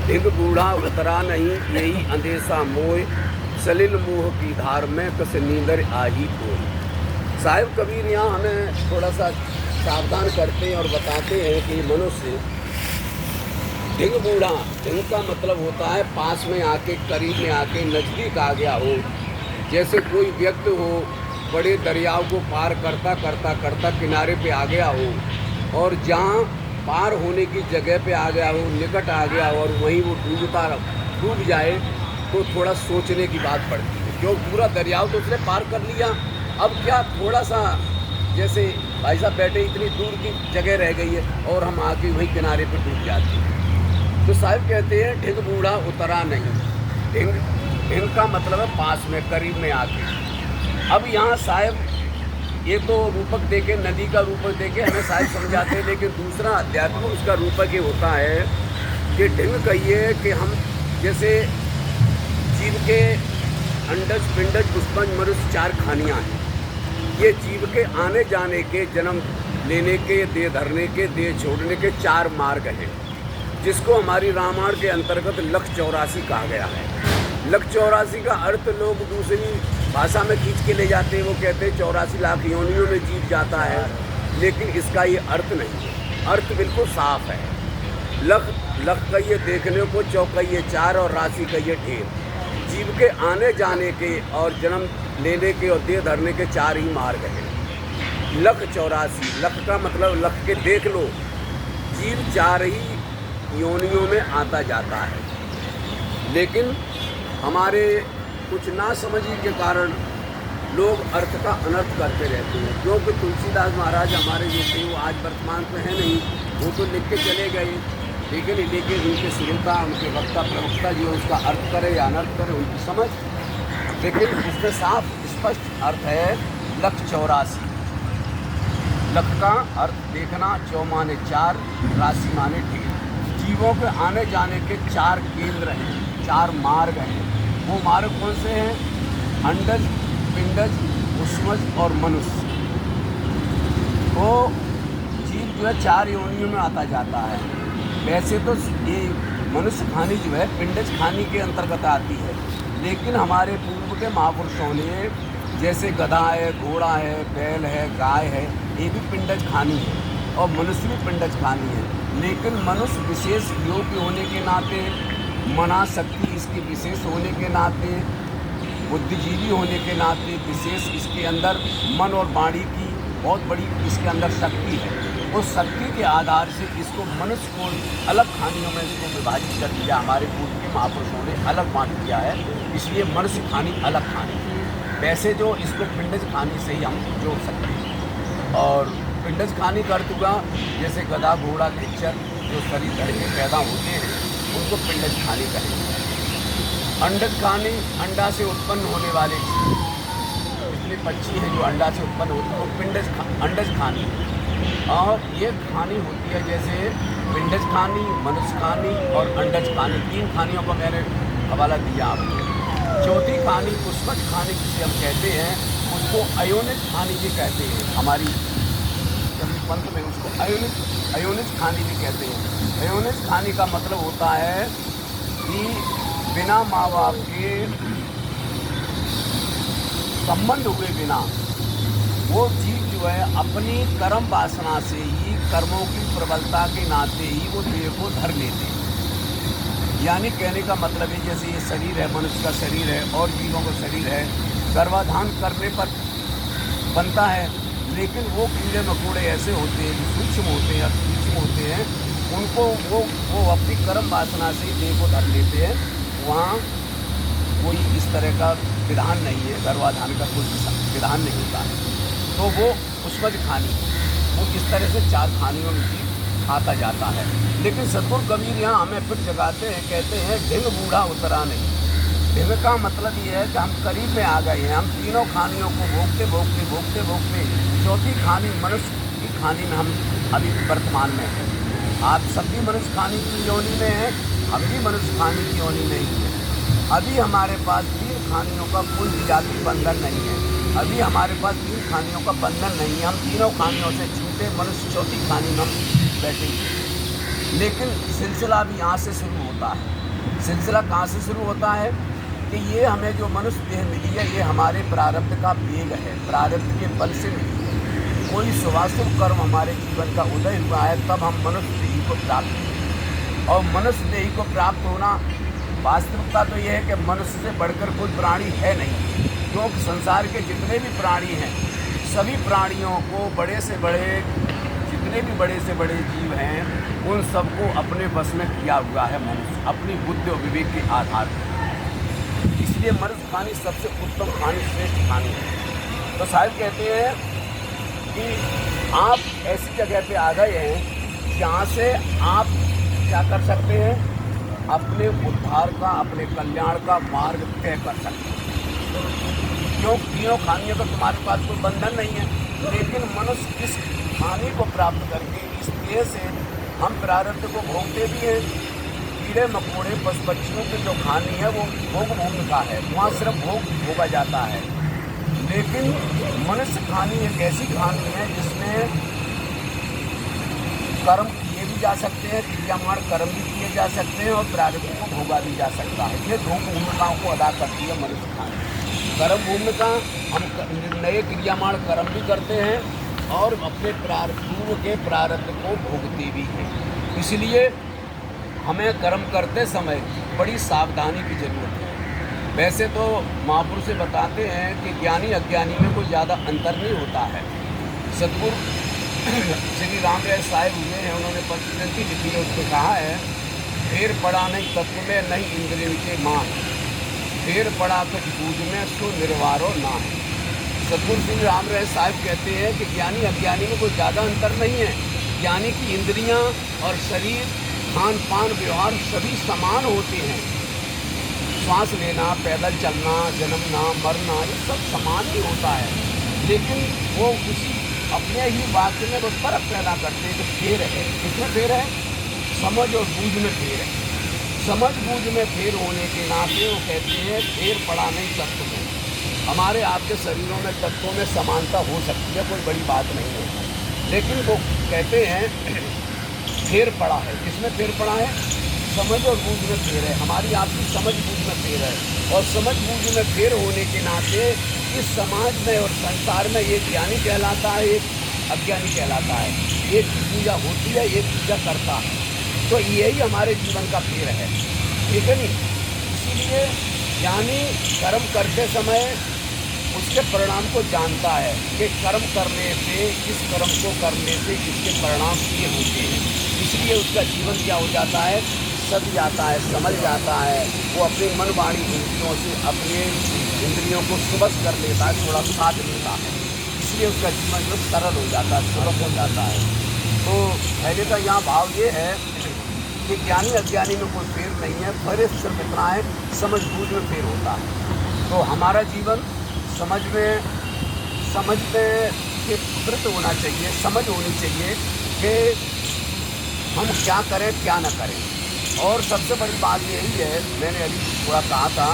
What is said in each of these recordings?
ढिग बूढ़ा उतरा नहीं यही अंदेशा मोय, सलिल मोह की धार में कस नींदर आही कोय। साहिब कबीर यहाँ हमें थोड़ा सा सावधान करते हैं और बताते हैं कि मनुष्य ढिग बूढ़ा, ढिग का मतलब होता है पास में आके, करीब में आके, नज़दीक आ गया हो। जैसे कोई व्यक्ति हो बड़े दरियाओं को पार करता करता करता किनारे पे आ गया हो, और जहाँ पार होने की जगह पे आ गया हो, निकट आ गया हो, और वहीं वो डूब जाए तो थोड़ा सोचने की बात पड़ती है। क्यों, पूरा दरियाव तो उसने पार कर लिया, अब क्या थोड़ा सा, जैसे भाई साहब बैठे इतनी दूर की जगह रह गई है और हम आके वहीं किनारे पे डूब जाते हैं। तो साहिब कहते हैं ढिग बूढ़ा उतरा नहीं। ढिग का मतलब है पास में, करीब में आके। अब यहाँ साहिब ये तो रूपक देके, नदी का रूपक देके हमें साहिब समझाते हैं, लेकिन दूसरा अध्यात्म उसका रूपक ये होता है कि ढिग कहिए कि हम जैसे जीव के अंडज, पिंडज, पुष्पंज, मनुष्य 4 खानियाँ हैं। ये जीव के आने जाने के, जन्म लेने के, देह धरने के, देह छोड़ने के 4 मार्ग हैं, जिसको हमारी रामायण के अंतर्गत लख 84 कहा गया है। लख 84 का अर्थ लोग दूसरी भाषा में खींच के ले जाते हैं, वो कहते हैं 84 लाख योनियों में जीव जाता है, लेकिन इसका ये अर्थ नहीं है। अर्थ बिल्कुल साफ है। लख कहिए देखने को, चौकइये 4 और राशि कहिए ढेर। जीव के आने जाने के और जन्म लेने के और देह धरने के 4 ही मार्ग हैं। लख 84, लख का मतलब लख के देख लो, जीव 4 ही योनियों में आता जाता है। लेकिन हमारे कुछ ना समझी के कारण लोग अर्थ का अनर्थ करते रहते हैं। क्योंकि तुलसीदास महाराज हमारे जो थे वो आज वर्तमान में है नहीं, वो तो लिख के चले गए, लेकिन उनके श्रोता, उनके वक्ता प्रवक्ता जो उसका अर्थ करे या अनर्थ करे उनकी समझ, लेकिन उसमें साफ स्पष्ट अर्थ है लख 84। लख का अर्थ देखना, 4 माने 4, राशि माने ढेर। जीवों के आने जाने के 4 केंद्र हैं, 4 मार्ग हैं। वो मार्ग कौन से हैं? अंडज, पिंडज, पुष्पज और मनुष्य। तो जीव जो है 4 योनियों में आता जाता है। वैसे तो ये मनुष्य खानी जो है पिंडज खानी के अंतर्गत आती है, लेकिन हमारे पूर्व के महापुरुषों ने, जैसे गधा है, घोड़ा है, बैल है, गाय है, ये भी पिंडज खानी है, और मनुष्य भी पिंडज खानी है। लेकिन मनुष्य विशेष योग्य होने के नाते, मना शक्ति इसकी विशेष होने के नाते, बुद्धिजीवी होने के नाते, विशेष इसके अंदर मन और वाणी की बहुत बड़ी इसके अंदर शक्ति है। उस शक्ति के आधार से इसको मनुष्य को अलग खानियों में इसको विभाजित कर दिया। हमारे पूर्व के महापुरुषों ने अलग बांट दिया है, इसलिए मनुष्य खानी अलग खानी है। वैसे जो इसको पिंडज खानी से ही हम जोड़ सकते हैं। और पिंडज खानी कर दूँगा, जैसे गधा, घोड़ा, खच्चर जो शरीर धड़ के पैदा होते हैं उनको पिंडज खानी कहेंगे। अंडज खानी, अंडा से उत्पन्न होने वाले जितने पक्षी हैं जो अंडा से उत्पन्न होते हैं वो अंडज खानी। और ये खानी होती है जैसे पिंडज खानी, मनुष्य खानी और अंडज खानी। 3 खानियों का मैंने हवाला दिया आपको। चौथी खानी पुष्पज खानी जिसे हम कहते हैं, उसको अयोनिज खानी भी कहते हैं। हमारी पंथ में उसको अयोनिज खानी भी कहते हैं। अयोनिज खानी का मतलब होता है कि बिना माँ बाप के संबंध हुए बिना वो जीव जो है अपनी कर्म वासना से ही, कर्मों की प्रबलता के नाते ही वो देह को धर लेते हैं। यानी कहने का मतलब है जैसे ये शरीर है, मनुष्य का शरीर है और जीवों का शरीर है, गर्भाधान करने पर बनता है, लेकिन वो कीड़े मकोड़े ऐसे होते हैं, सूक्ष्म होते हैं, सूक्ष्म होते हैं, उनको वो अपनी कर्म वासना से देह को धर लेते हैं। वहाँ कोई इस तरह का विधान नहीं है, गर्भाधान का कोई विधान नहीं होता है। तो वो पुष्पज खानी, वो इस तरह से 4 खानियों में भी खाता जाता है। लेकिन सतगुरु कबीर यहाँ हमें फिर जगाते हैं, कहते हैं ढिग बूढ़ा उतरा नहीं। ढिग का मतलब ये है कि हम करीब में आ गए हैं, हम तीनों खानियों को भोगते भोगते भोगते भोगते चौथी खानी मनुष्य की खानी में हम अभी वर्तमान में हैं। आप सब भी मनुष्य खानी की योनि में हैं, हम भी मनुष्य खानी की योनि में ही हैं। अभी हमारे पास 3 खानियों का कोई जाति बंधन नहीं है, अभी हमारे पास 3 खानियों का बंधन नहीं है। हम तीनों खानियों से छूटे, मनुष्य चौथी खानी में हम बैठे। लेकिन सिलसिला भी यहाँ से शुरू होता है। सिलसिला कहाँ से शुरू होता है कि ये हमें जो मनुष्य देह मिली है, ये हमारे प्रारब्ध का वेग है, प्रारब्ध के बल से मिली है। कोई शुभाशुभ कर्म हमारे जीवन का उदय हुआ है, तब हम मनुष्य देही को प्राप्त हुए। और मनुष्य देही को प्राप्त होना, वास्तविकता तो ये है कि मनुष्य से बढ़कर कोई प्राणी है नहीं, क्योंकि संसार के जितने भी प्राणी हैं, सभी प्राणियों को, बड़े से बड़े, जितने भी बड़े से बड़े जीव हैं, उन सबको अपने बस में किया हुआ है मनुष्य, अपनी बुद्धि और विवेक के आधार पर। इसलिए मनुष्य खानी सबसे उत्तम खानी, श्रेष्ठ खानी है। तो साहिब कहते हैं कि आप ऐसी जगह पे आ गए हैं जहाँ से आप क्या कर सकते हैं, अपने उद्धार का, अपने कल्याण का मार्ग तय कर सकते हैं। क्यों? तीनों खानियों का तुम्हारे पास कोई बंधन नहीं है, लेकिन मनुष्य इस खानी को प्राप्त करके, इस देह से हम प्रारब्ध को भोगते भी हैं। कीड़े मकोड़े पशु पक्षियों की जो खानी है वो भोग भूमिका है, वहाँ सिर्फ भोग भोगा जाता है। लेकिन मनुष्य खानी एक ऐसी खानी है जिसमें कर्म किए भी जा सकते हैं, क्रियामाण कर्म भी किए जा सकते हैं, और प्रारब्ध को भोगा भी जा सकता है। ये दो भूमिकाओं को अदा करती है मनुष्य खानी। कर्म भूमिका, हम नए क्रियामाण कर्म भी करते हैं और अपने पूर्व के प्रारब्ध को भोगते भी हैं। इसलिए हमें कर्म करते समय बड़ी सावधानी की जरूरत है। वैसे तो महापुरुष से बताते हैं कि ज्ञानी अज्ञानी में कोई ज़्यादा अंतर नहीं होता है। सतगुरु श्री रामराय साहिब हुए हैं, उन्होंने पंचग्रंथि लिखी है, उसमें कहा है, फेर पड़ा नहीं तत्व में नहीं इंद्रिय के मान, फेर पड़ा कुछ बूझ में सुनिर्वारो ना है। सतगुरु श्री रामराय साहिब कहते हैं कि ज्ञानी अज्ञानी में कोई ज़्यादा अंतर नहीं है। ज्ञानी की इंद्रियां और शरीर, खान पान, व्यवहार सभी समान होते हैं। श्वास लेना, पैदल चलना, जन्मना, मरना, ये सब समान ही होता है। लेकिन वो उसी अपने ही वाक्य में वो फर्क पैदा करते हैं। तो फेर है, किसमें फेर है? समझ और बूझ में फेर है। समझ बूझ में फेर होने के नाते वो कहते हैं फेर पड़ा नहीं तत्व में। हमारे आपके शरीरों में तत्वों में समानता हो सकती है, कोई बड़ी बात नहीं है, लेकिन वो कहते हैं फेर पड़ा है। किसमें फेर पड़ा है? समझ और बूझ में फेर है। हमारी आपकी समझ बूझ में फेर है, और समझ बूझ में फेर होने के नाते इस समाज में और संसार में एक ज्ञानी कहलाता है, एक अज्ञानी कहलाता है। एक की पूजा होती है, एक पूजा करता है। तो यही हमारे जीवन का फेर है, ठीक है नहीं? इसीलिए ज्ञानी कर्म करते समय उसके परिणाम को जानता है कि कर्म करने से, इस कर्म को करने से इसके परिणाम ये होते हैं। इसलिए उसका जीवन क्या हो जाता है, सद जाता है, समझ जाता है। वो अपनी मन वाणी इंद्रियों से अपने इंद्रियों को सुबस कर लेता है, थोड़ा साथ लेता है। इसलिए उसका जीवन जो सरल हो जाता है, सुलभ हो जाता है। तो पहले का यहाँ भाव ये है कि ज्ञानी अज्ञानी में कोई फेर नहीं है, फर्क सिर्फ इतना है, समझ बूझ में फेर होता है। तो हमारा जीवन समझते के प्रत होना चाहिए, समझ होनी चाहिए कि हम क्या करें क्या न करें। और सबसे बड़ी बात यही है, मैंने अभी थोड़ा कहा था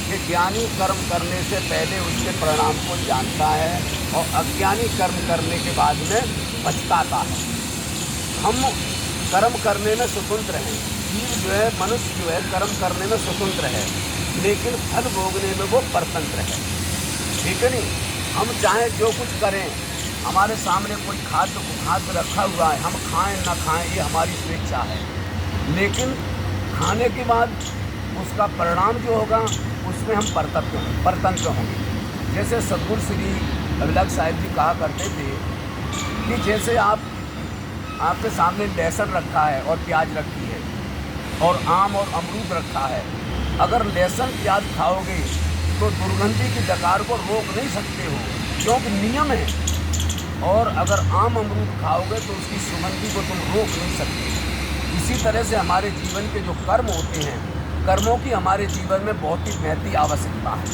कि ज्ञानी कर्म करने से पहले उसके परिणाम को जानता है, और अज्ञानी कर्म करने के बाद में पछताता है। हम कर्म करने में स्वतंत्र हैं, जीव जो है, मनुष्य जो है, कर्म करने में स्वतंत्र है, लेकिन फल भोगने में वो परतंत्र है, ठीक है नहीं? हम चाहे जो कुछ करें, हमारे सामने कोई खाद्य रखा हुआ है, हम खाएं ना खाएं ये हमारी स्वेच्छा है, लेकिन खाने के बाद उसका परिणाम जो होगा उसमें हम परतंत्र होंगे। जैसे सतगुरु श्री अभिलख साहिब जी कहा करते थे कि जैसे आपके सामने लहसुन रखा है और प्याज रखी है, और आम और अमरूद रखा है। अगर लहसुन प्याज खाओगे तो दुर्गंधी की डकार को रोक नहीं सकते हो, क्योंकि नियम है। और अगर आम अमरूद खाओगे तो उसकी सुगंधी को तुम रोक नहीं सकते। इसी तरह से हमारे जीवन के जो कर्म होते हैं, कर्मों की हमारे जीवन में बहुत ही महती आवश्यकता है,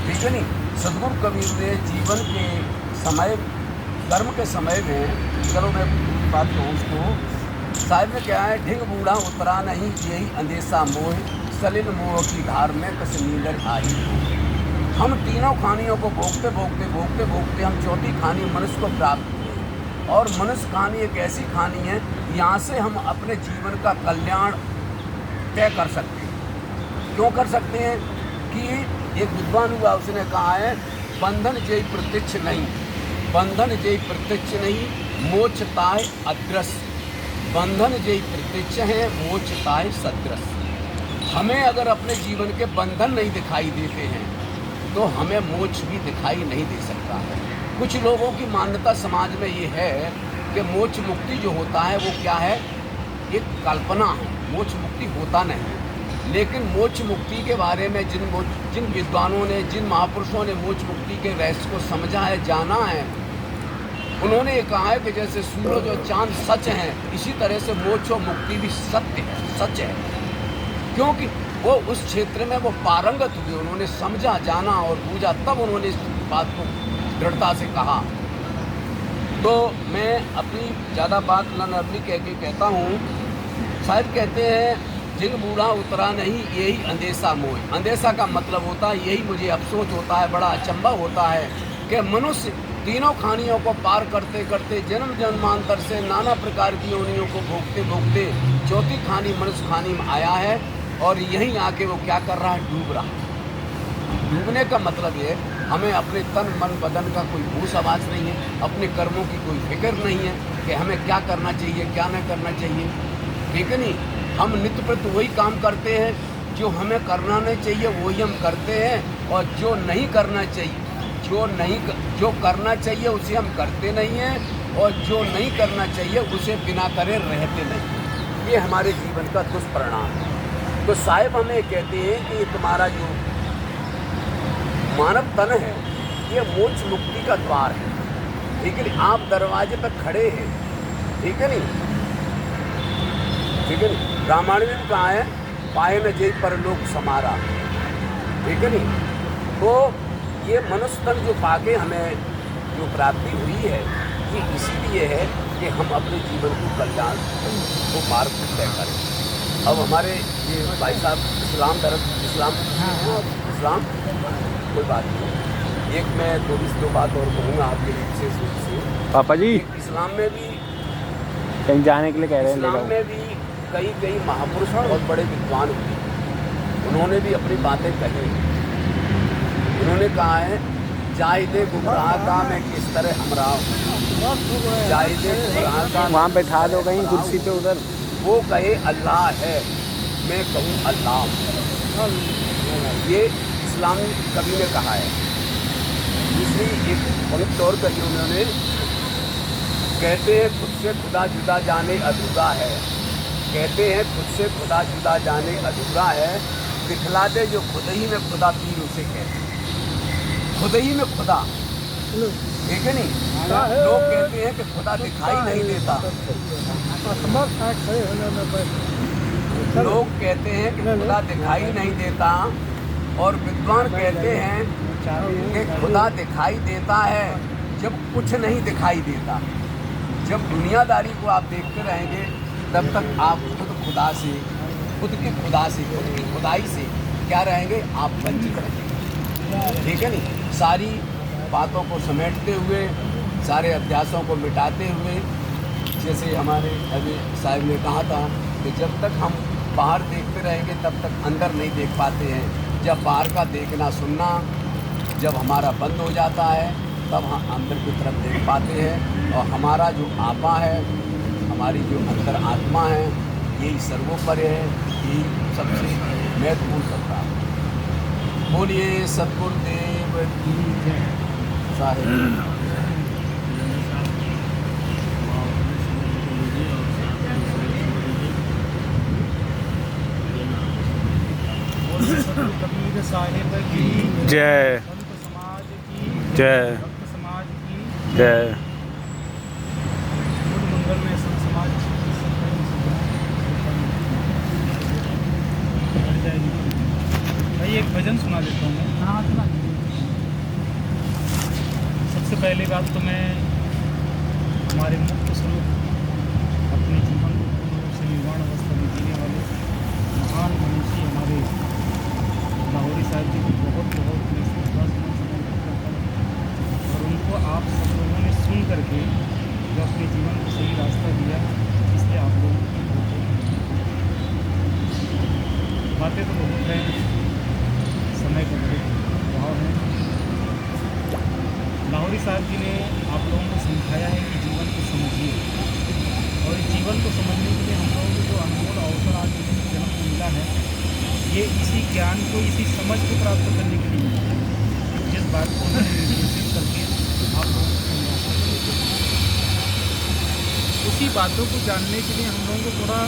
ठीक है नहीं? सतगुरु कबीर ने जीवन के समय, कर्म के समय में, चलो मैं बात कहूँ उसको, साहिब ने क्या है, ढिंग बूढ़ा उतरा नहीं यही अंदेशा मोह, सलिल मोह की धार में कस नीलर आई। हम तीनों खानियों को भोगते भोगते हम चौथी खानी मनुष्य को प्राप्त हुए। और मनुष्य खानी एक ऐसी खानी है, यहाँ से हम अपने जीवन का कल्याण तय कर सकते हैं। क्यों कर सकते हैं कि एक विद्वान हुआ, उसने कहा है बंधन जय प्रत्यक्ष नहीं, बंधन जय प्रत्यक्ष नहीं, मोक्ष ताय अदृश्य। बंधन जय प्रत्यक्ष है, मोक्ष ताय सदृश। हमें अगर अपने जीवन के बंधन नहीं दिखाई देते हैं तो हमें मोक्ष भी दिखाई नहीं दे सकता है। कुछ लोगों की मान्यता समाज में ये है कि मोक्ष मुक्ति जो होता है वो क्या है, एक कल्पना है, मोक्ष मुक्ति होता नहीं। लेकिन मोक्ष मुक्ति के बारे में जिन विद्वानों ने, जिन महापुरुषों ने मोक्ष मुक्ति के रहस्य को समझा है, जाना है, उन्होंने ये कहा है कि जैसे सूरज और चांद सच हैं, इसी तरह से मोक्ष और मुक्ति भी सत्य है, सच है। क्योंकि वो उस क्षेत्र में वो पारंगत हुए, उन्होंने समझा, जाना और बूझा, तब उन्होंने इस बात को दृढ़ता से कहा। तो मैं अपनी ज़्यादा बात न नरमी कह के कहता हूँ। शायद कहते हैं जिन बूढ़ा उतरा नहीं यही अंदेशा मोह। अंदेशा का मतलब होता है, यही मुझे अफसोस होता है, बड़ा अचंभा होता है कि मनुष्य तीनों खानियों को पार करते करते जन्म जन्मांतर से नाना प्रकार की योनियों को भोगते भोगते चौथी खानी मनुष्य खानी में आया है, और यहीं आके वो क्या कर रहा है, डूब रहा है। डूबने का मतलब ये, हमें अपने तन मन बदन का कोई होश आवाज़ नहीं है, अपने कर्मों की कोई फिक्र नहीं है कि हमें क्या करना चाहिए, क्या नहीं करना चाहिए, ठीक है नहीं। हम नित्य प्रति वही काम करते हैं, जो हमें करना नहीं चाहिए वही हम करते हैं, और जो नहीं करना चाहिए, जो करना चाहिए उसे हम करते नहीं हैं, और जो नहीं करना चाहिए उसे बिना करे रहते नहीं। ये हमारे जीवन का दुष्परिणाम है। तो साहिब हमें कहते हैं कि ये तुम्हारा जो मानव तन है ये मोक्ष मुक्ति का द्वार है, ठीक है नहीं। आप दरवाजे पर खड़े हैं, ठीक है नहीं, ठीक है नहीं। रामायण में भी कहा है पाए न जय परलोक समारा, ठीक है नहीं। तो ये मनुष्य तन जो पाके हमें जो प्राप्ति हुई है, ये इसीलिए है कि हम अपने जीवन को कल्याण को मार्ग तय करें। अब हमारे ये भाई साहब इस्लाम कोई बात नहीं, एक मैं दो बात और कहूँगा आपके लिए विशेष रूप से। पापा जी इस्लाम में भी कहीं जाने के लिए कह रहे हैं, इस्लाम में भी कई महापुरुष बहुत बड़े विद्वान हुए, उन्होंने भी अपनी बातें कही। उन्होंने कहा है जाहिदे गुमराह का मैं किस तरह हमराह हूँ, जाहिदे गुमराह का वहाँ बैठा दो कहीं कुर्सी पे उधर। वो कहे अल्लाह है, मैं कहूँ अल्लाह। ये इस्लाम कवि ने कहा है। दूसरी एक पंक्ति और कही उन्होंने, कहते हैं खुद से खुदा जुदा जाने अधूरा है, कहते हैं खुद से खुदा जुदा जाने अधूरा है, दिखला दे जो खुद ही में खुदा पीर उसे कहते हैं। खुद ही में खुदा, ठीक है नहीं। लोग कहते हैं कि खुदा दिखाई नहीं देता, लोग कहते हैं कि खुदा दिखाई नहीं देता, और विद्वान कहते हैं कि खुदा दिखाई देता है जब कुछ नहीं दिखाई देता। जब दुनियादारी को आप देखते रहेंगे तब तक आप खुद खुदा से, खुद की खुदाई से क्या रहेंगे, आप वंचित रहेंगे, ठीक है नहीं। सारी बातों को समेटते हुए, सारे अध्यासों को मिटाते हुए, जैसे हमारे अभी साहब ने कहा था कि जब तक हम बाहर देखते रहेंगे तब तक अंदर नहीं देख पाते हैं। जब बाहर का देखना सुनना जब हमारा बंद हो जाता है तब हम अंदर की तरफ देख पाते हैं, और हमारा जो आपा है, हमारी जो अंतर आत्मा है, यही सर्वोपरि है, यही सबसे महत्वपूर्ण सत्ता है। बोलिए सद्गुरुदेव की साहिब। कबीर साहिब की जय, संत समाज की जय, भक्त समाज की जय। गुड मंगल में संत समाज भाई एक भजन सुना देता हूँ मैं। हाँ सुना। सबसे पहली बात तो मैं हमारे मुक्त स्वरूप अपने जीवन को पूर्ण रूप से निर्वाण अवस्था में जीने वाले महान मनुष्य हमारे लाहौरी साहब जी को बहुत मैं श्रद्धासुमन समर्पित करता हूँ। और उनको आप सब लोगों ने सुन करके जो अपने जीवन को सही रास्ता दिया, इसलिए आप लोगों की बातें तो बहुत हैं, समय का बड़े प्रभाव है। लाहौरी साहब जी ने आप लोगों को समझाया है कि जीवन को समझिए, और इस जीवन को समझने के लिए हम लोगों को जो अनमोल अवसर आज जन्म को मिला है, ये इसी ज्ञान को, इसी समझ को प्राप्त करने के लिए मिला है, जिस बात को उन्होंने निर्देशित करके आप लोगों को समझा। उसी बातों को जानने के लिए हम लोगों को थोड़ा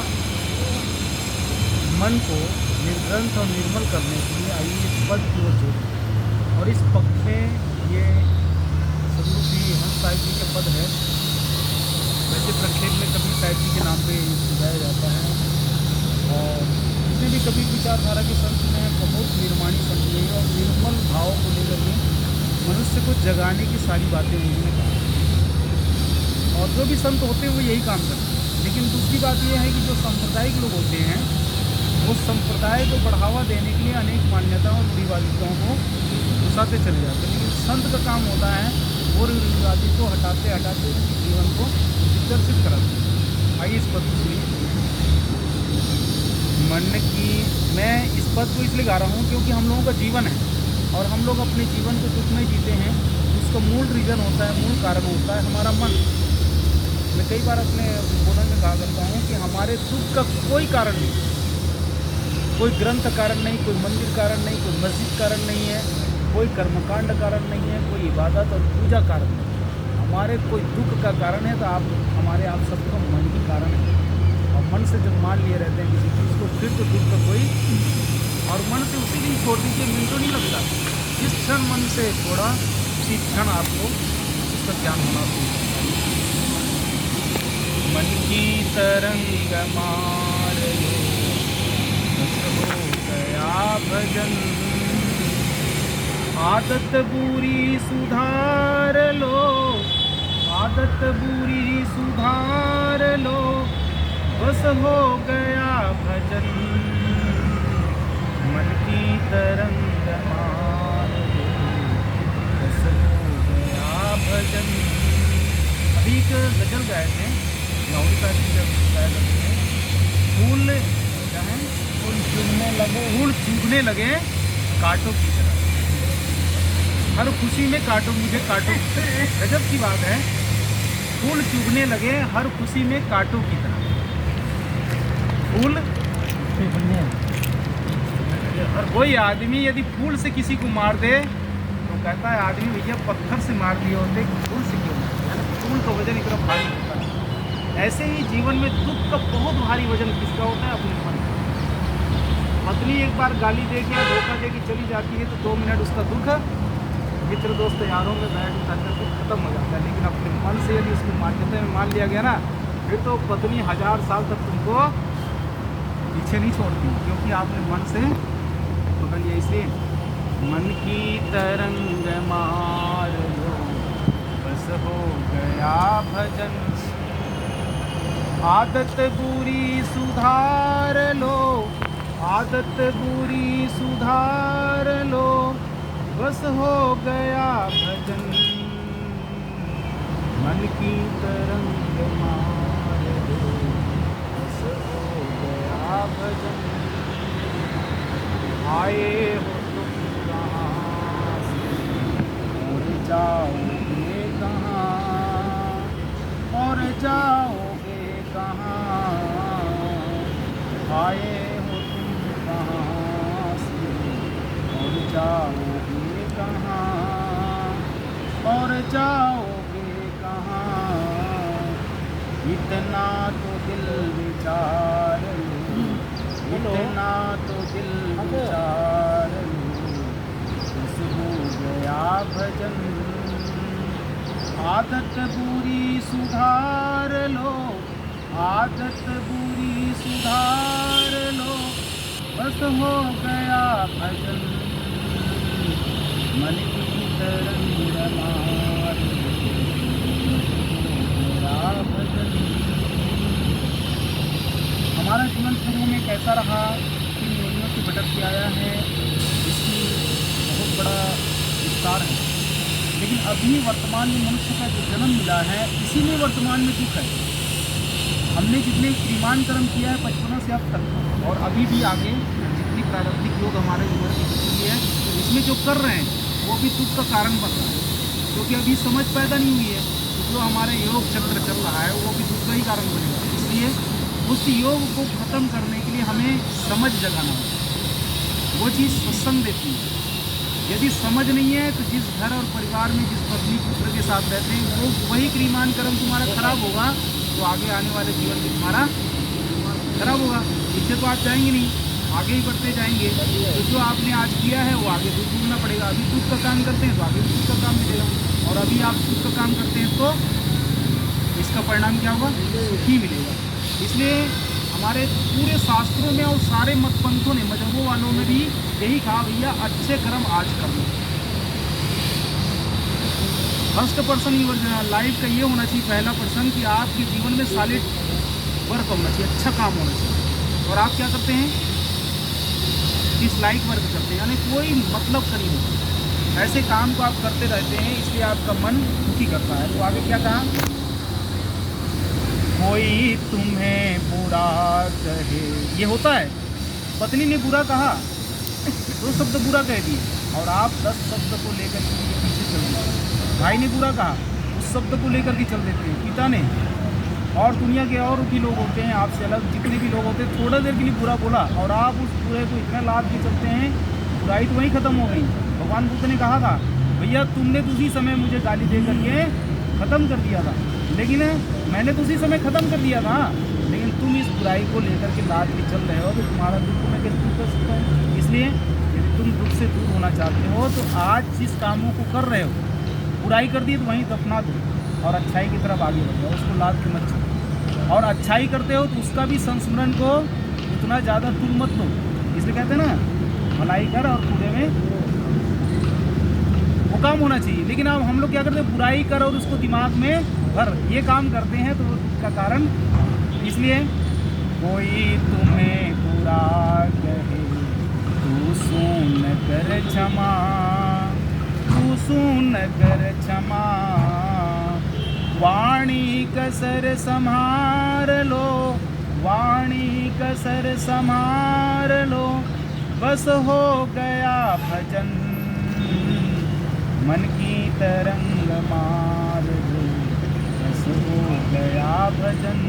मन को निर्ग्रंथ और निर्मल करने के लिए आइए इस पद की ओर जोड़ें। और इस पद में ये सदगुरु श्री हंस साहिब जी के पद है। वैसे प्रक्षेप में कभी साहिब जी के नाम पे सुझाया जाता है, और इसमें भी कभी विचारधारा के संत ने बहुत निर्माणी संत ने और निर्मल भाव को लेकर के मनुष्य को जगाने की सारी बातें उन्होंने कहा। और जो भी संत होते हैं वो यही काम करते हैं। लेकिन दूसरी बात यह है कि जो सांप्रदायिक लोग होते हैं वो संप्रदाय को बढ़ावा देने के लिए अनेक मान्यताओं और रूढ़िवादिताओं को घुसाते चले जाते हैं। लेकिन संत का काम होता है वो रूढ़िवादी को हटाते हटाते उनके जीवन को विकसित कराते हैं। आइए इस पद को सुनिए। मन की, मैं इस पद को इसलिए गा रहा हूँ क्योंकि हम लोगों का जीवन है और हम लोग अपने जीवन को दुख में जीते हैं। उसका मूल रीज़न होता है, मूल कारण होता है हमारा मन। मैं कई बार अपने बोलने में कहा करता हूँ कि हमारे दुख का कोई कारण नहीं, कोई ग्रंथ कारण नहीं, कोई मंदिर कारण नहीं, कोई मस्जिद कारण नहीं है, कोई कर्मकांड कारण नहीं है, कोई इबादत और पूजा कारण नहीं है। हमारे कोई दुख का कारण है तो हमारे आप सबका मन ही कारण है। और मन से जब मान लिए रहते हैं किसी चीज़ को, फिर तो दुख का कोई, और मन से उसी दिन छोड़ दीजिए, मिनटों नहीं लगता। जिस क्षण मन से छोड़ा उसी क्षण आपको उसका ज्ञान होना चाहिए। मन की तरंग मार लो, बस हो गया भजन, आदत बुरी सुधार लो, आदत बुरी सुधार लो, बस हो गया भजन। मन की तरंग मार लो, बस हो गया भजन। अभी एक गजल गाए थे लाहौरी साहब जी, जब गाया करते हैं, फूल क्या है, फूल चुभने लगे, फूल चुभने लगे कांटों की तरह, हर खुशी में काटो मुझे काटो। गजब की बात है, फूल चुभने लगे हर खुशी में कांटों की तरह। फूल और कोई आदमी यदि फूल से किसी को मार दे तो कहता है आदमी भैया पत्थर से मार दिए होते, फूल से क्यों मार? फूल का वजन इतना भारी होता है। ऐसे ही जीवन में दुख का बहुत भारी वजन किसका होता है? अपने मन का। पत्नी एक बार गाली दे के, धोखा दे के चली जाती है तो 2 मिनट उसका दुख मित्र दोस्त यारों में बैठ उठाकर के खत्म हो जाता है। लेकिन अपने मन से यदि उसको मान्यता में मान लिया गया ना, फिर तो पत्नी 1000 साल तक तुमको पीछे नहीं छोड़ती, क्योंकि आपने मन से पकड़ लिया। इसलिए मन की तरंग मार लो, बस हो गया भजन, आदत बुरी सुधार लो, आदत बुरी सुधार लो, बस हो गया भजन। मन की तरंग मार लो, बस हो गया भजन। आए हो तुम कहाँ से और जाओगे कहाँ, और जाओगे कहाँ, आए हो तुम कहाँ से और जाओगे कहाँ, और जाओगे कहाँ, इतना तो दिल विचार लो, इतना तो दिल विचार लो, बस हो गया भजन। आदत बुरी सुधार लो, आदत बुरी सुधार लो, बस हो गया भजन। मन की तरंग मार लो, गया भजन। हमारा जीवन शुरू में कैसा रहा, किन योनियों से भटक के आया है, इसकी बहुत बड़ा विस्तार है। लेकिन अभी वर्तमान में मनुष्य का जो जन्म मिला है, इसी में वर्तमान में दुख है। हमने जितने श्रीमान कर्म किया है बचपनों से अब तक, और अभी भी आगे जितनी प्रारब्धिक योग हमारे उम्र की जिंदगी है, इसमें जो कर रहे हैं वो भी दुख का कारण बन रहा है, क्योंकि अभी समझ पैदा नहीं हुई है। तो जो हमारे योग चक्र चल रहा है वो भी दुख का ही कारण बनेगा। इसलिए उस योग को ख़त्म करने के लिए हमें समझ जगाना होगा। वो चीज़ सत्संग देती है। यदि समझ नहीं है तो जिस घर और परिवार में जिस पत्नी पुत्र के साथ रहते हैं वो वही क्रियामान कर्म तुम्हारा खराब होगा, तो आगे आने वाले जीवन में तुम्हारा खराब होगा। इससे तो आप जाएंगे नहीं, आगे ही बढ़ते जाएंगे। तो जो आपने आज किया है वो आगे दूर दूरना पड़ेगा। अभी दुख का काम करते हैं तो आगे भी दुख का काम मिलेगा, और अभी आप सुख का काम करते हैं तो इसका परिणाम क्या होगा? सुख ही मिलेगा। इसलिए हमारे पूरे शास्त्रों में और सारे मत पंथों ने, मजहबों वालों में भी यही कहा, भैया अच्छे कर्म आज कर लो। फर्स्ट पर्सन लाइफ का ये होना चाहिए, पहला पर्सन, कि आपके जीवन में सॉलिड वर्क होना चाहिए, अच्छा काम होना चाहिए। और आप क्या करते हैं? डिसलाइक वर्क करते हैं, यानी कोई मतलब का नहीं होता, ऐसे काम को आप करते रहते हैं, इसलिए आपका मन दुखी करता है। तो आगे क्या कहा? कोई तुम्हें बुरा कहे, ये होता है। पत्नी ने बुरा कहा, 2 शब्द बुरा कह दिए, और आप 10 शब्द को लेकर के पीछे चल गए। भाई ने बुरा कहा, उस शब्द को लेकर के चल देते हैं। पिता ने, और दुनिया के और भी लोग होते हैं, आपसे अलग जितने भी लोग होते हैं, थोड़ा देर के लिए बुरा बोला और आप उस बुरे को इतना लाभ के चलते हैं, बुराई तो वहीं ख़त्म हो गई। भगवान बुद्ध ने कहा था, भैया तुमने तो उसी समय मुझे गाली दे करके ख़त्म कर दिया था, लेकिन मैंने तो उसी समय ख़त्म कर दिया था, लेकिन तुम इस बुराई को लेकर के लाद के चल रहे हो, तो तुम्हारा दुख को मैं कैसे दूर कर सकता हूँ? इसलिए यदि तुम दुख से दूर होना चाहते हो तो आज जिस कामों को कर रहे हो, बुराई कर दी तो वहीं दफना दो और अच्छाई की तरफ आगे बढ़ जाओ, उसको लाद के मत चलो। और अच्छाई करते हो तो उसका भी संस्मरण को उतना ज़्यादा तुल मत लो। इसलिए कहते हैं ना, भलाई कर और पूरे में वो काम होना चाहिए। लेकिन अब हम लोग क्या करते हैं? बुराई कर और उसको दिमाग में भर, ये काम करते हैं, तो वो दुख का कारण। इसलिए कोई तुम्हें बुरा कहे तू सुन कर क्षमा, तू सुन कर क्षमा, वाणी कसर संहार लो, वाणी कसर संहार लो, बस हो गया भजन, मन की तरंग मार लो, बस हो गया भजन,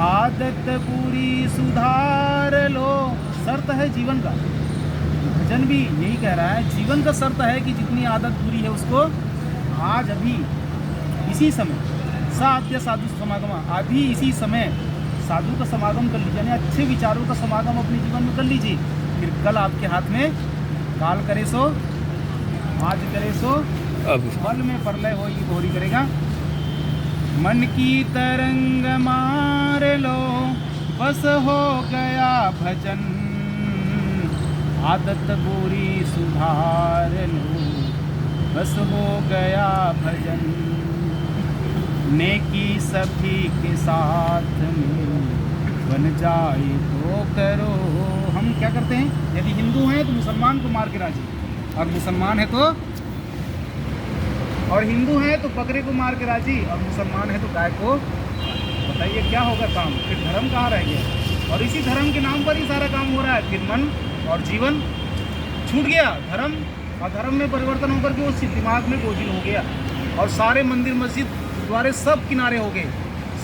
आदत बुरी सुधार लो। शर्त है जीवन का, भजन भी यही कह रहा है, जीवन का शर्त है कि जितनी आदत बुरी है उसको आज अभी इसी समय साध्य साधु समागम, अभी इसी समय साधु का समागम कर लीजिए, यानी अच्छे विचारों का समागम अपने जीवन में कर लीजिए। फिर कल आपके हाथ में काल करे सो आज करे सो अब बल में परलय हो, ये घोरी करेगा। मन की तरंग मार लो, बस हो गया भजन, आदत बुरी सुधार लो, बस हो गया भजन, नेकी सभी के साथ में बन जाए तो करो। हम क्या करते हैं? यदि हिंदू हैं तो मुसलमान को मार के राजी, और मुसलमान है तो, और हिंदू हैं तो बकरे को मार के राजी, और मुसलमान है तो गाय को। बताइए क्या होगा काम? फिर धर्म कहाँ रह गया? और इसी धर्म के नाम पर ही सारा काम हो रहा है। फिर मन और जीवन छूट गया, धर्म और धर्म में परिवर्तन होकर के वो दिमाग में बोझिल हो गया, और सारे मंदिर मस्जिद गुरुद्वारे सब किनारे हो गए,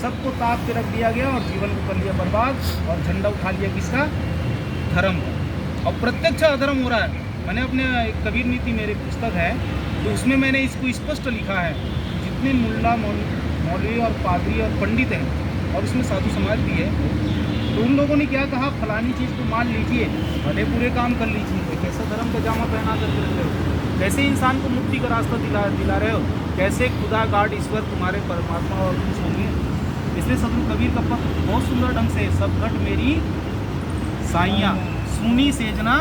सबको ताक के रख दिया गया, और जीवन को कर लिया बर्बाद, और झंडा उठा लिया किसका? धर्म का। और प्रत्यक्ष अधर्म हो रहा है। मैंने अपने एक कबीर नीति मेरी पुस्तक है, तो उसमें मैंने इसको स्पष्ट लिखा है, जितने मुल्ला मौलवी और पादरी और पंडित हैं, और उसमें साधु समाज भी है, तो उन लोगों ने क्या कहा? फलानी चीज़ को मान लीजिए, भले पूरे काम कर लीजिए। कैसे धर्म का जामा पहना करके रख रहे हो? कैसे इंसान को मुक्ति का रास्ता दिला रहे हो? कैसे खुदा गाड ईश्वर तुम्हारे परमात्मा और कुछ होंगे? इसलिए सदगुरु कबीर का पद बहुत सुंदर ढंग से, सब घट मेरी साइयाँ सुनी सेजना,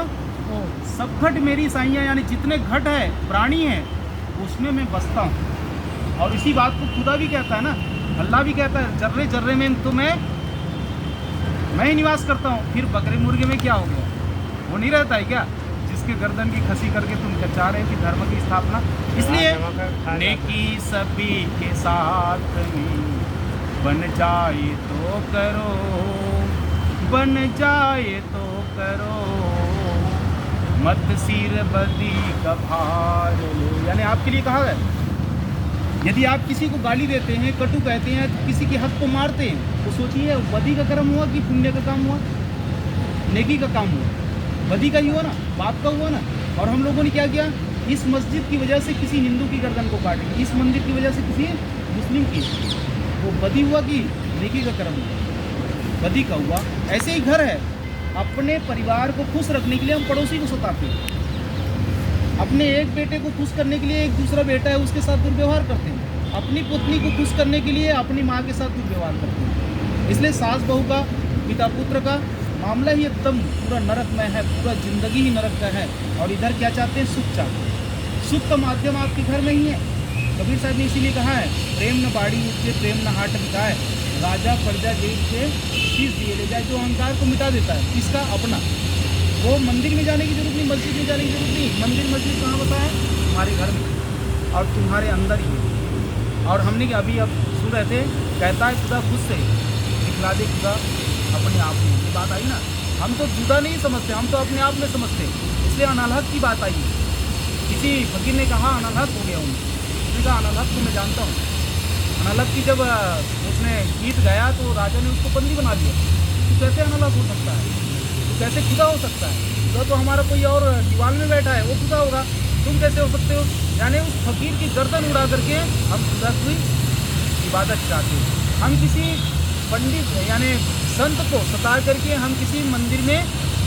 सब घट मेरी साइयाँ, यानी जितने घट है प्राणी हैं उसमें मैं बसता हूँ। और इसी बात को खुदा भी कहता है ना, अल्लाह भी कहता है, जर्रे जर्रे में तो मैं ही निवास करता हूँ। फिर बकरे मुर्गे में क्या हो गया? वो नहीं रहता है क्या? जिसके गर्दन की खसी करके तुम चाह रहे थी धर्म की स्थापना। इसलिए नेकी सभी के साथ में बन जाए तो करो, बन जाए तो करो, मत सिर बदी का भार लो। यानी आपके लिए कहा है, यदि आप किसी को गाली देते हैं, कटु कहते हैं, किसी के हक को मारते हैं, तो सोचिए बदी का कर्म हुआ कि पुण्य का काम हुआ, नेकी का काम हुआ? बदी का ही हुआ ना, पाप का हुआ ना। और हम लोगों ने क्या किया, इस मस्जिद की वजह से किसी हिंदू की गर्दन को काट दी, इस मंदिर की वजह से किसी मुस्लिम की, वो बदी हुआ कि नेकी का कर्म हुआ? बदी का हुआ। ऐसे ही घर है, अपने परिवार को खुश रखने के लिए हम पड़ोसी को सताते हैं, अपने एक बेटे को खुश करने के लिए एक दूसरा बेटा है उसके साथ दुर्व्यवहार करते हैं, अपनी पुत्री को खुश करने के लिए अपनी माँ के साथ दुर्व्यवहार करते हैं। इसलिए सास बहू का, पिता पुत्र का मामला ही एकदम पूरा नरकमय है, पूरा जिंदगी ही नरक का है। और इधर क्या चाहते हैं, सुख चाहते हैं। सुख का माध्यम आपके घर में ही है। कबीर साहब ने इसीलिए कहा है, प्रेम न बाड़ी उठे प्रेम न हाट बिकाए, राजा प्रजा जेल से शीश दिए ले जाए। जो अहंकार को मिटा देता है, किसका? अपना। वो मंदिर में जाने की जरूरत नहीं, मस्जिद में जाने की जरूरत नहीं। मंदिर मस्जिद कहाँ होता है? तुम्हारे घर में और तुम्हारे अंदर ही है। और हमने कि अभी अब सुन रहे थे, कहता है खुदा खुद से दिखला दे खुदा अपने आप में। ये बात आई ना, हम तो जुदा नहीं समझते, हम तो अपने आप में समझते, इसलिए अनलहक की बात आई। किसी फकीर ने कहा अनलहक हो गया हूँ, उसने कहा अनलहक को मैं जानता हूँ। अनलहक की जब उसने गीत गाया तो राजा ने उसको बंदी बना दिया। तो कैसे अनलहक हो सकता है? तो कैसे खुदा हो सकता है? खुदा तो हमारा कोई और दीवार में बैठा है, वो खुदा होगा, तुम कैसे हो सकते हो? यानी उस फकीर की गर्दन उड़ा करके हम खुदा की इबादत चाहते हैं। हम किसी पंडित यानी संत को सता करके हम किसी मंदिर में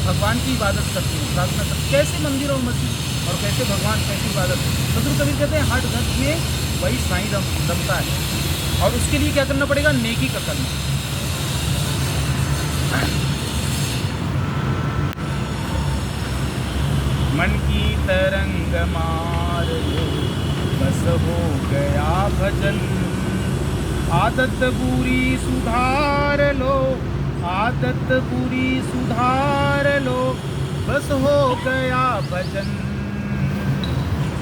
भगवान की इबादत करते हैं, प्रार्थना करते हैं। कैसे मंदिर और मस्जिद और कैसे भगवान, कैसी इबादत? सदगुरु कबीर कहते हैं हट घट में वही साईं रमता है। और उसके लिए क्या करना पड़ेगा? नेकी का करना। मन की तरंग मार लो, बस हो गया भजन, आदत बुरी सुधार लो, आदत बुरी सुधार लो, बस हो गया भजन।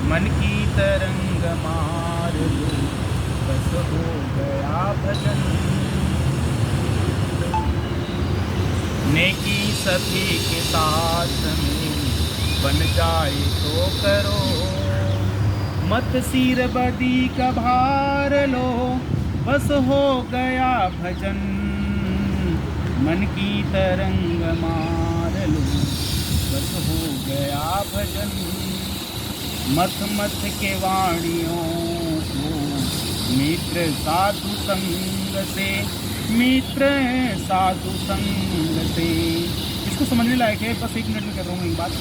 मन की तरंग मार लो, बस हो गया भजन। नेकी सभी के साथ में बन जाए तो करो, मत सिर बदी का भार लो, बस हो गया भजन। मन की तरंग मार लो, बस हो गया भजन। मत मत के वाणियों को मित्र साधु संग से, मित्र साधु संग से। इसको समझने लायक है, बस 1 मिनट में कर रहा हूँ एक बात।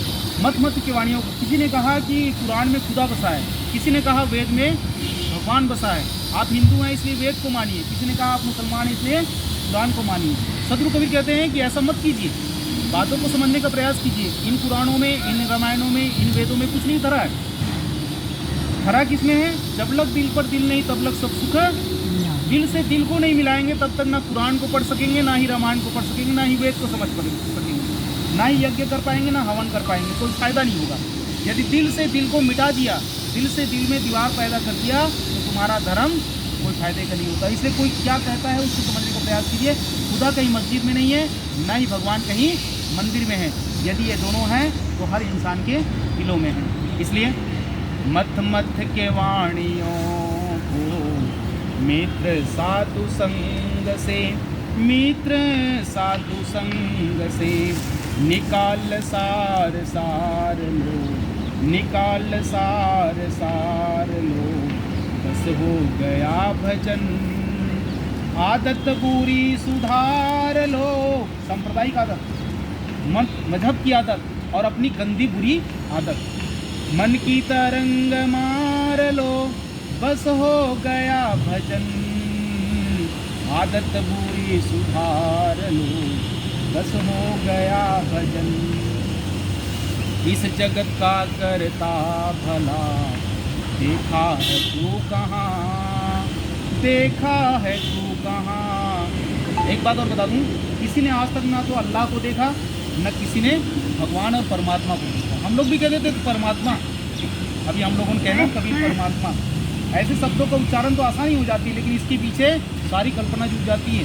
मत मत की वाणियों को, किसी ने कहा कि कुरान में खुदा बसा है, किसी ने कहा वेद में भगवान बसा है। आप हिंदू हैं इसलिए वेद को मानिए, किसी ने कहा आप मुसलमान हैं इसलिए कुरान को मानिए। सदगुरु कबीर कहते हैं कि ऐसा मत कीजिए, बातों को समझने का प्रयास कीजिए। इन पुराणों में, इन रामायणों में, इन वेदों में कुछ नहीं धरा है। धरा किसमें है? जब लग दिल पर दिल नहीं तब लग सब सुख। दिल से दिल को नहीं मिलाएंगे तब तक ना कुरान को पढ़ सकेंगे, ना ही रामायण को पढ़ सकेंगे, ना ही वेद को समझ सकेंगे, ना ही यज्ञ कर पाएंगे, ना हवन कर पाएंगे। कोई फायदा नहीं होगा। यदि दिल से दिल को मिटा दिया, दिल से दिल में दीवार पैदा कर दिया, तो तुम्हारा धर्म कोई फायदे का नहीं होता। इसलिए कोई क्या कहता है उसको समझने का प्रयास कीजिए। खुदा कहीं मस्जिद में नहीं है, ना ही भगवान कहीं मंदिर में है। यदि ये दोनों हैं तो हर इंसान के दिलों में है। इसलिए मत मत के वाणियों को मित्र साधु संग से, मित्र साधु संग से, निकाल सार सार लो, निकाल सार सार लो, बस हो गया भजन। आदत बुरी सुधार लो, सांप्रदायिक आदत, मजहब की आदत और अपनी गंदी बुरी आदत। मन की तरंग मार लो, बस हो गया भजन। आदत बुरी सुधार लो, बस हो गया भजन। इस जगत का करता भला, देखा है तू कहाँ, देखा है तू कहाँ। एक बात और बता दूँ, किसी ने आज तक ना तो अल्लाह को देखा, न किसी ने भगवान और परमात्मा को देखा। हम लोग भी कहते थे परमात्मा, अभी हम लोगों ने कहना कभी परमात्मा। ऐसे शब्दों का उच्चारण तो आसानी हो जाती है, लेकिन इसके पीछे सारी कल्पना जुट जाती है।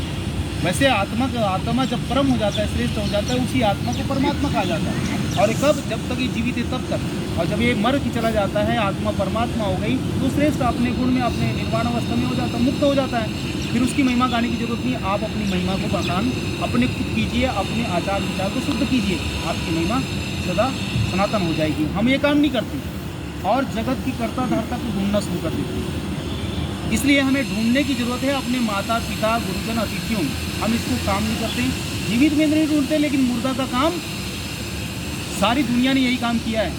वैसे आत्मा जब परम हो जाता है, श्रेष्ठ हो जाता है, उसी आत्मा को परमात्मा कहा जाता है। और ये कब? जब तक ये जीवित है तब तक। और जब ये मर के चला जाता है, आत्मा परमात्मा हो गई, तो श्रेष्ठ अपने गुण में, अपने निर्वाण अवस्था में हो जाता है, मुक्त हो जाता है। फिर उसकी महिमा गाने की जरूरत नहीं। आप अपनी महिमा को बखान अपने खुद कीजिए, अपने आचार विचार को शुद्ध कीजिए, आपकी महिमा सदा सनातन हो जाएगी। हम ये काम नहीं करते और जगत की कर्ता धर्ता को ढूंढना शुरू कर देते हैं। इसलिए हमें ढूंढने की जरूरत है अपने माता पिता गुरुजन अतिथियों में। हम इसको काम नहीं करते, जीवित में नहीं ढूंढते, लेकिन मुर्दा का काम सारी दुनिया ने यही काम किया है।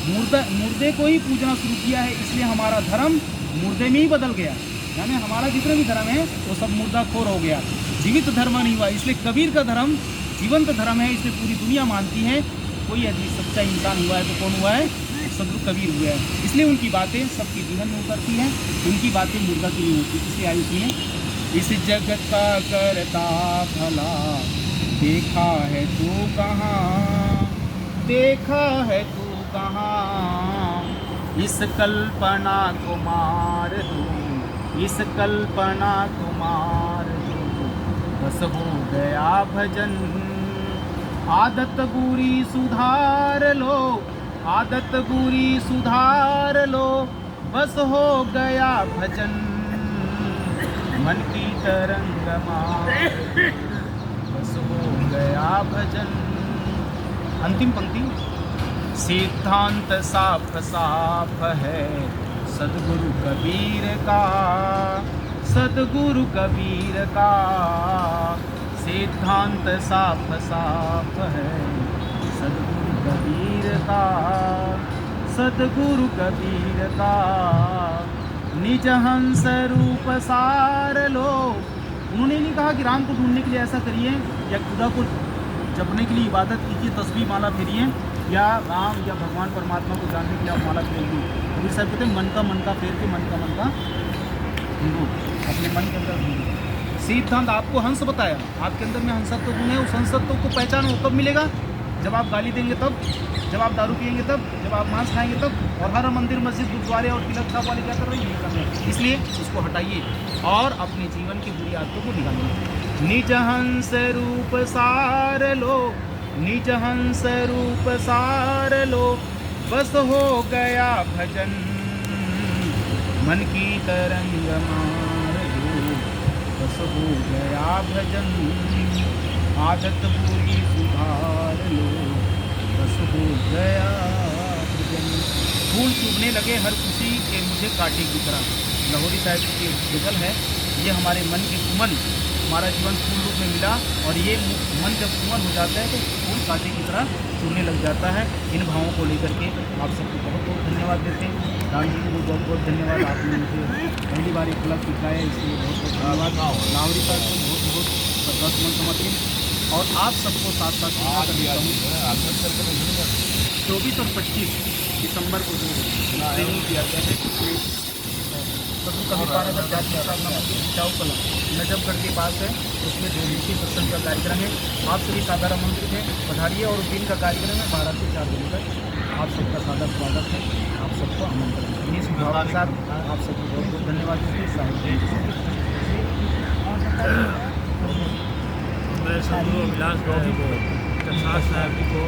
मुर्दे को ही पूजना शुरू किया है। इसलिए हमारा धर्म मुर्दे में ही बदल गया, यानी हमारा जितना भी धर्म है वो सब मुर्दा खोर हो गया, जीवित धर्म नहीं हुआ। इसलिए कबीर का धर्म जीवंत धर्म है, इसलिए पूरी दुनिया मानती है। कोई यदि सच्चा इंसान हुआ है तो कौन हुआ है? सदगुरु कबीर हुआ है। इसलिए उनकी बातें सबकी जीवन में उतरती हैं, उनकी बातें मुर्दा की नहीं होती। इसलिए आयु सुनिए। इस जगत का करता भला देखा है तू कहाँ, देखा है तू कहाँ, इस कल्पना को मार दूँ, इस कल्पना को मार दूँ, बस हो गया भजन। आदत बुरी सुधार लो, आदत बुरी सुधार लो, बस हो गया भजन। मन की तरंग मार, बस हो गया भजन। अंतिम पंक्ति। सिद्धांत साफ साफ है सदगुरु कबीर का, सदगुरु कबीर का। सिद्धांत साफ साफ है सदगुरु कबीर का, सदगुरु कबीर का। निज हंस रूप सार लो। उन्होंने नहीं कहा कि राम को ढूंढने के लिए ऐसा करिए या खुदा को जपने के लिए इबादत कीजिए, तस्बीह माला फेरिए, या राम या भगवान परमात्मा को जानने के लिए आप माला फेरिए। कबीर साहब कहते हैं मन का फेर के मन का ढूंढो, अपने मन के अंदर ढूंढो। सिद्धांत आपको हंस बताया, आपके अंदर में हंसत्व गुण है। उस हंसत्व को पहचानो। कब मिलेगा? जब आप गाली देंगे तब, जब आप दारू पिएंगे तब, जब आप मांस खाएंगे तब। और हर मंदिर मस्जिद गुरुद्वारे और तिलक छाप वाले क्या कर रहे हैं? यही कर रहे हैं। इसलिए उसको हटाइए और अपने जीवन की बुरी आदतों को निकालिए। निज हंस रूप सार लो, निज हंस रूप सार लो, बस हो गया भजन। मन की तरंग मार दो, बस हो गया भजन। आदत बुरी सुधार लो, बस हो गया भजन। फूल चुभने लगे हर खुशी के मुझे काटे की तरह। लाहौरी साहब की गज़ल है। ये हमारे मन के कुमन, हमारा जीवन फूल रूप में मिला, और ये मन जब कुमन हो जाता है तो फूल कांटे की तरह चुभने लग जाता है। इन भावों को लेकर के आप सबको बहुत बहुत धन्यवाद देते हैं। राम जी को बहुत बहुत धन्यवाद, आपने मुझे पहली बार एक क्लब सिखाया, इसलिए बहुत बहुत धन्यवाद। लाहौरी साहब को बहुत बहुत श्रद्धासुमन समर्पित। और आप सबको साथ साथ 24 और 25 दिसंबर को जो ट्रेनिंग किया गया है, सदगुरु कबीर पानगर जाति स्थापना मंदिर चाऊ कला नजफगढ़ के पास है। उसमें 2 दिवसीय सत्संग का कार्यक्रम है। आप सभी साधारण आमंत्रित हैं, पधारिए। और उस दिन का कार्यक्रम है 12 से 4 बजे तक। आप सबका सादर स्वागत है, आप सबको आमंत्रण है। इन्हीं सुझाव के साथ आप सबको बहुत बहुत धन्यवाद मैं सदगुरु अभिलाष गौरी को, जगन्नाथ साहब जी को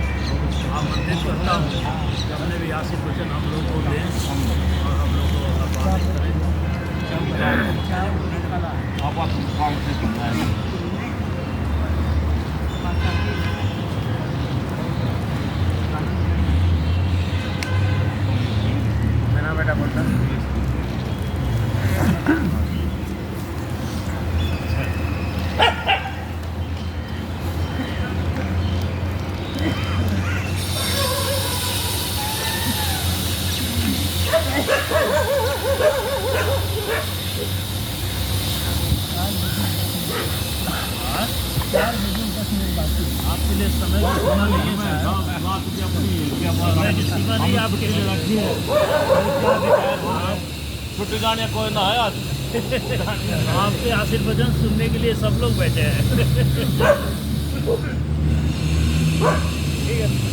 आमंत्रित करता हूँ कि अपने भी आशीष वचन हम लोग को दें और हम लोग को आशीष करें। मेरा बेटा बोलता आपके लिए समय की सीमा नहीं है, बात की अपनी समय की सीमा नहीं आपके लिए रखी है। छुट्टी जाने कोई ना है आज। आपके आशीर्वचन सुनने के लिए सब लोग बैठे हैं। ठीक है।